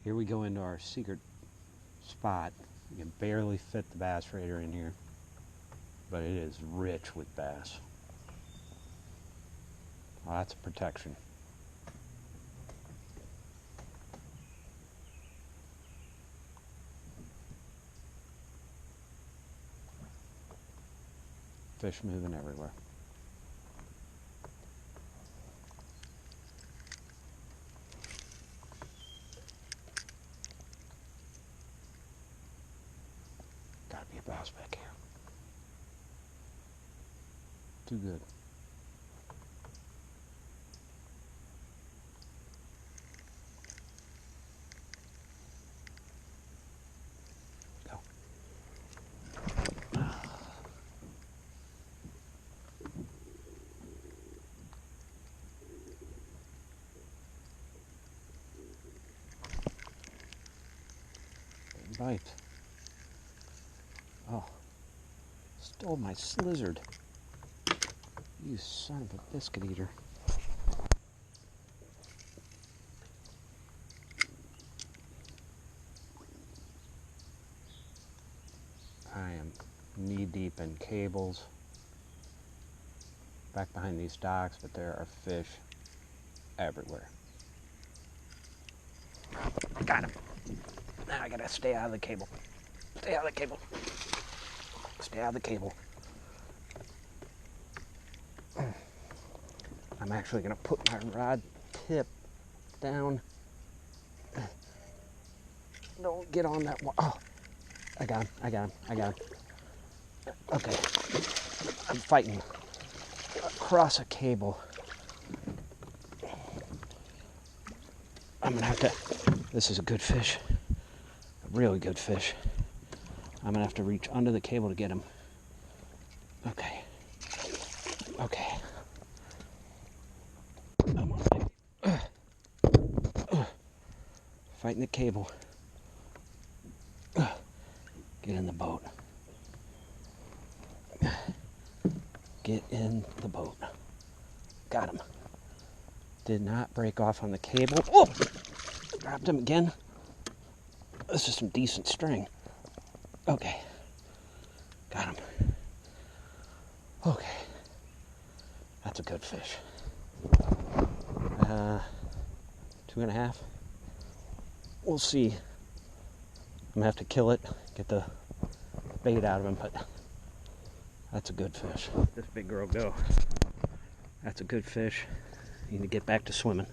Here we go into our secret spot. You can barely fit the bass raider in here, but it is rich with bass. Lots of protection. Fish moving everywhere. Gotta be a bass back here. Too good. Go. Bite. Oh, stole my slizzard. You son of a biscuit eater. I am knee deep in cables back behind these docks, but there are fish everywhere. Got him. Now I gotta stay out of the cable. Stay out of the cable. Stay out of the cable. I'm actually gonna put my rod tip down. Don't get on that one. Oh, I got him, I got him, I got him. Okay, I'm fighting across a cable. I'm gonna have to, this is a good fish, a really good fish. I'm gonna have to reach under the cable to get him. Okay, okay. Fighting the cable. Get in the boat. Get in the boat. Got him. Did not break off on the cable. Oh! Grabbed him again. This is some decent string. Okay. Got him. Okay. That's a good fish. 2.5. We'll see. I'm gonna have to kill it, get the bait out of him, but that's a good fish. This big girl go. That's a good fish. Need to get back to swimming.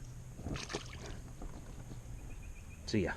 See ya.